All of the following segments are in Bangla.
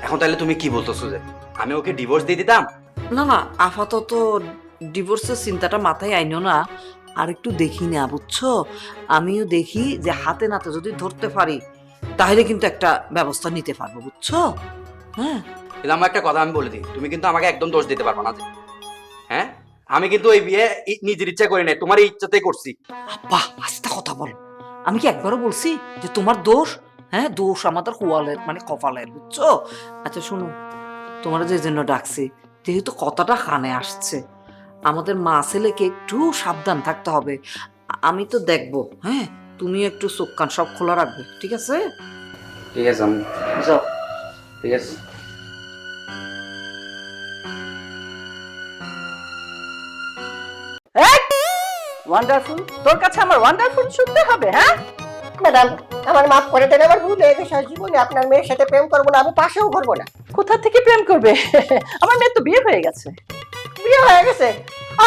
এখন তাহলে তুমি কি বলতেছো যে আমি ওকে ডিভোর্স দিয়ে দিতাম? না না, আপাতত ডিভোর্সের চিন্তাটা মাথায় আইনো না। আর একটু দেখি না, বুঝছো? আমিও দেখি যে হাতে নাতে যদি ধরতে পারি তাহলে কিন্তু একটা ব্যবস্থা নিতে পারবো, বুঝছো? হ্যাঁ। কিন্তু আমার একটা কথা আমি বলে দিই, তুমি কিন্তু আমাকে একদম দোষ দিতে পারবে না যে, হ্যাঁ, আমি কিন্তু এই বিয়ে নিজের ইচ্ছা করি নাই, তোমার ইচ্ছাতেই করছি। আব্বা আস্তে কথা বল। আমি কি একবারও বলছি যে তোমার দোষ? হ্যাঁ, দোষ আমাদের কোয়ালের মানে কপালের, বুঝছো? আচ্ছা শুনো, তোমার যে জন্য ডাকছি, যেহেতু কথাটা কানে আসছে, আমাদের মা ছেলেকে একটু সাবধান থাকতে হবে। আমি তো দেখবো, হ্যাঁ, তুমি একটু চোখ কান সব খোলা রাখবে, ঠিক আছে? ঠিক আছে আমি, যাও। ঠিক আছে। ওয়ান্ডারফুল, তোর কাছে আমার ওয়ান্ডারফুল শুনতে হবে? হ্যাঁ ম্যাডাম, আমার মাফ করে দেন, আমার ভুল হয়ে গেছে। জীবনে আপনার মেয়ের সাথে প্রেম করবো না, আমি পাশেও ঘুরবো না। কোথা থেকে প্রেম করবে? আমার মেয়ে তো বিয়ে হয়ে গেছে। বিয়ে হয়ে গেছে?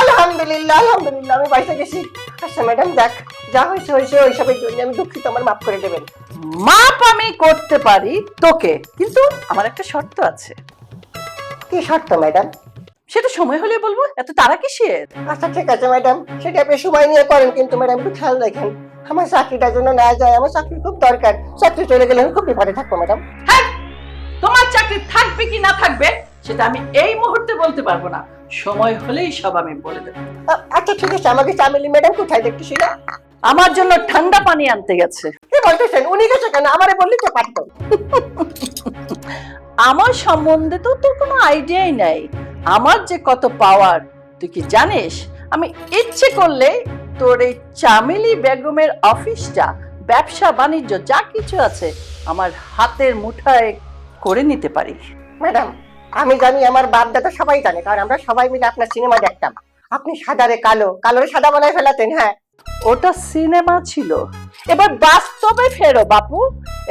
আলহামদুলিল্লাহ আলহামদুলিল্লাহ, আমি বাইসে গেছি। আচ্ছা ম্যাডাম, দেখ, যা হয়েছে হয়েছে, ওইসবের জন্য আমি দুঃখিত, আমার মাফ করে দেবেন। মাপ আমি করতে পারি তোকে, কিন্তু আমার একটা শর্ত আছে। কি শর্ত ম্যাডাম? সেটা সময় হলে বলবো, এত তারা কিসের? আচ্ছা ঠিক আছে ম্যাডাম, সেটা আপনি সময় নিয়ে করেন, কিন্তু ম্যাডাম একটু খেয়াল রাখেন আমার চাকরিটার জন্য না যায়। আমার চাকরি খুব দরকার, চাকরি চলে গেলে আমি খুব বিপদে থাকবো ম্যাডাম। হ্যাঁ, তোমার চাকরি থাকবে কি না থাকবে সেটা আমি এই মুহূর্তে বলতে পারবো না, সময় হলেই সব আমি বলে দেবো। আচ্ছা ঠিক আছে, আমাকে চামেলি ম্যাডাম কোথায় দেখতেছি না? আমার জন্য ঠান্ডা পানি আনতে গেছে। কি বলতেছেন? উনি গেছে কেন? আমারে বললি তো পারতো। আমার সম্বন্ধে তো তোর কোনো আইডিয়াই নাই, আমার যে কত পাওয়ার তুই কি জানিস? আমি ইচ্ছে করলে তোর এই চামেলি বেগমের অফিসটা, ব্যবসা বাণিজ্য যা কিছু আছে আমার হাতের মুঠায় করে নিতে পারি। ম্যাডাম, আমি জানি, আমার বাপ দাদা সবাই জানে, কারণ আমরা সবাই মিলে আপনার সিনেমা দেখতাম। আপনি সাদারে কালো, কালোরে সাদা বানায় ফেলাতেন। হ্যাঁ, ওটা সিনেমা ছিল, এবার বাস্তবে ফেরো বাপু।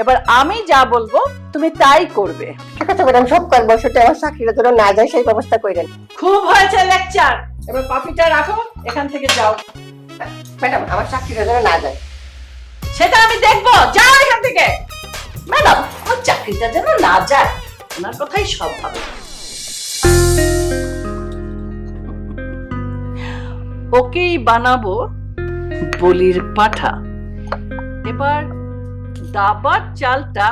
এবার আমি যা বলবো তুমি তাই করবে। ঠিক আছে ম্যাডাম, সব করবো, সেটা আমার চাকরির জন্য না যায় সেই ব্যবস্থা করেন। খুব হয়েছে লেকচার, এবার কফিটা রাখো, এখান থেকে যাও। ম্যাডাম, আমার চাকরির জন্য না যায়। সেটা আমি দেখবো, যাও এখান থেকে। ম্যাডাম, আমার চাকরিটা যেন না যায়, ওনার কথাই সব হবে। ওকেই বানাবো বলির পাঠা। এবার দাবার চালটা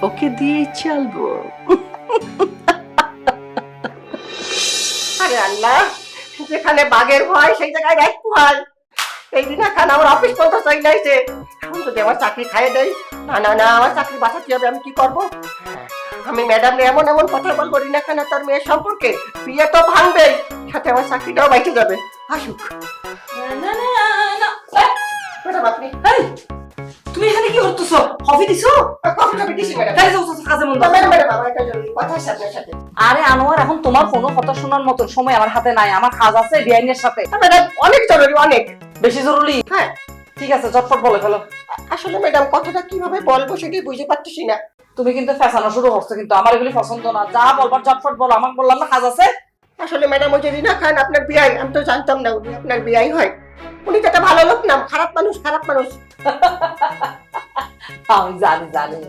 ওকে দিয়েই চালবো। আরে আল্লাহ, যেখানে বাঘের ভয় সেই জায়গায় এক ভয়। এই দিন খান আমার অফিস পর্যন্ত চাই নাইছে, এখন যদি আমার চাকরি খাইয়ে দেয়, না না না, আমার চাকরি বাঁচাতে হবে। আমি কি করবো? আমি ম্যাডাম এমন এমন কথা বলবো, রিনা খান আর তার মেয়ের সম্পর্কে, বিয়ে তো ভাঙবেই, সাথে আমার চাকরিটাও বাইচে যাবে। আসুক ম্যাডাম। আপনি তুমি এখানে কি করতেছো? কফি দিছো? কফি টফি দিছি ম্যাডাম। তাই যাও, কাজে মন দাও। ম্যাডাম ম্যাডাম, আমার একটা জরুরি কথা আছে আপনার সাথে। আরে আনোয়ার, এখন তোমার কোনো কথা শোনার মতন সময় আমার হাতে নাই, আমার কাজ আছে বিআইনের সাথে। ম্যাডাম অনেক জরুরি, অনেক বেশি জরুরি? হ্যাঁ। ঠিক আছে, চটপট বলে ফেলো। আসলে ম্যাডাম, কথাটা কিভাবে বলবো সেটাই বুঝতে পারতেছি না। তুমি কিন্তু ফেসানো শুরু করছো, কিন্তু আমার এগুলি পছন্দ না। যা বলবার চটপট বলো, আমাকে বললাম না কাজ আছে। আসলে ম্যাডাম, ওই যে রিনা খান আপনার বিআই, আমি তো জানতাম না উনি আপনার বিআই হয়। উনি তো একটা ভালো লোক না, খারাপ মানুষ, খারাপ মানুষ। আমি জানি জানি,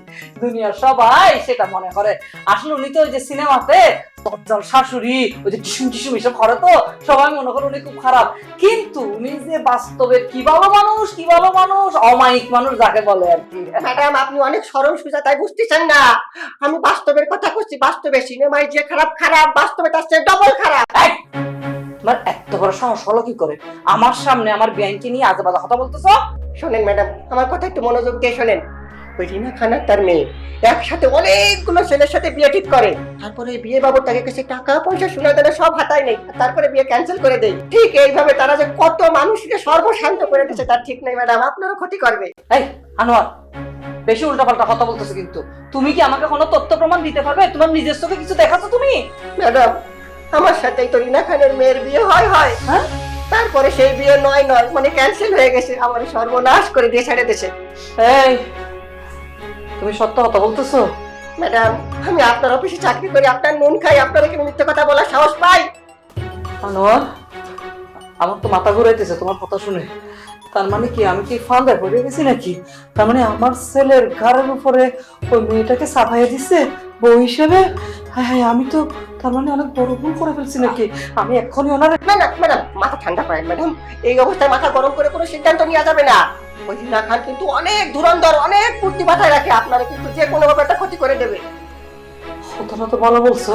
দুনিয়ার সবাই সেটা মনে করে। আসলে উনি তো ওই যে সিনেমাতে দজ্জাল শাশুড়ি, ওই যে টিসুম টিসুম এসব করে, তো সবাই মনে করে উনি খুব খারাপ। কিন্তু উনি যে বাস্তবে কি ভালো মানুষ, কি ভালো মানুষ, অমায়িক মানুষ যাকে বলে আর কি। ম্যাডাম, আপনি অনেক সরল সোজা, তাই বুঝতেছেন না। আমি বাস্তবের কথা করছি, বাস্তবে সিনেমায় যে খারাপ খারাপ, বাস্তবে তার চেয়ে ডবল খারাপ। এই, তোমার এত বড় সাহস হলো কি করে আমার সামনে আমার বিআইনকে নিয়ে আজে বাজে কথা বলতেছো? শোনেন ম্যাডাম, আমার কথা একটু মনোযোগ দিয়ে শোনেন। ওই রিনা খান আর তার মেয়ে একসাথে অনেকগুলো ছেলের সাথে বিয়ে ঠিক করে, তারপরে বিয়ে বাবুর তাকে কাছে টাকা পয়সা সোনা দানা সব হাতায় নেই, তারপরে বিয়ে ক্যান্সেল করে দেয়। ঠিক এইভাবে তারা যে কত মানুষকে সর্বশান্ত করে দিচ্ছে তার ঠিক নেই ম্যাডাম, আপনারও ক্ষতি করবে। এই আনোয়ার, বেশি উল্টাপাল্টা কথা বলতেছো কিন্তু। তুমি কি আমাকে কোনো তথ্য প্রমাণ দিতে পারবে? তোমার নিজের চোখে কিছু দেখাচ্ছো তুমি? ম্যাডাম, আমার সাথেই তো রিনা খানের মেয়ের বিয়ে হয়। হ্যাঁ, তারপরে সেই বিয়ে নয় মানে ক্যান্সেল হয়ে গেছে, আমার সর্বনাশ করে দিয়ে ছেড়ে দিয়েছে। এই তুমি সত্য কথা বলতেছো? ম্যাডাম, আমি আপনার অফিসে চাকরি করি, আপনার নুন খাই, আপনার কি মিথ্যে কথা বলার সাহস পাই? আনোয়ার, আমার তো মাথা ঘুরাইতেছে তোমার কথা শুনে। তার মানে কি আমি কি ফান্দে পড়ে গেছি নাকি? তার মানে আমার ছেলের ঘরের উপরে ওই মেয়েটাকে চাপাইয়া দিচ্ছে বউ হিসেবে? হ্যাঁ হ্যাঁ, আমি তো তার মানে অনেক বড় ভুল করে ফেলছি নাকি? আমি এক্ষুনি ওনার ম্যাডাম ম্যাডাম মাথা ঠান্ডা করেন ম্যাডাম, এই অবস্থায় মাথা গরম করে কোনো সিদ্ধান্ত নেওয়া যাবে না। ওই রিনা খান কিন্তু অনেক ধুরন্ধর, অনেক বুদ্ধি মাথায় রাখে, আপনারা কিন্তু যে কোনো ভাবে একটা ক্ষতি করে দেবে। কথাটা তো ভালো বলছো,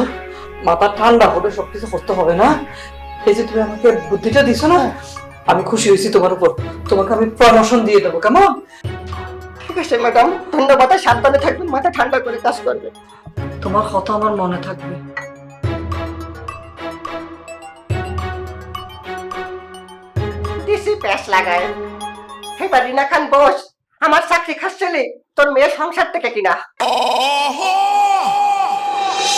মাথা ঠান্ডা হলে সবকিছু করতে হবে না। এই যে তুমি আমাকে বুদ্ধিটা দিছো না, আমি খুশি হয়েছি তোমার উপর। তোমাকে আমি প্রমোশন দিয়ে দেবো, কেমন? ঠিক আছে ম্যাডাম, ধন্যবাদ, সাবধানে থাকবেন, মাথা ঠান্ডা করে কাজ করবেন। তোমার কথা আমার মনে থাকবে। দিছি প্যাস লাগায়। এবার রিনা খান বস, আমার চাকরি খাচ্ছিলে তোর মেয়ের সংসার থেকে কিনা।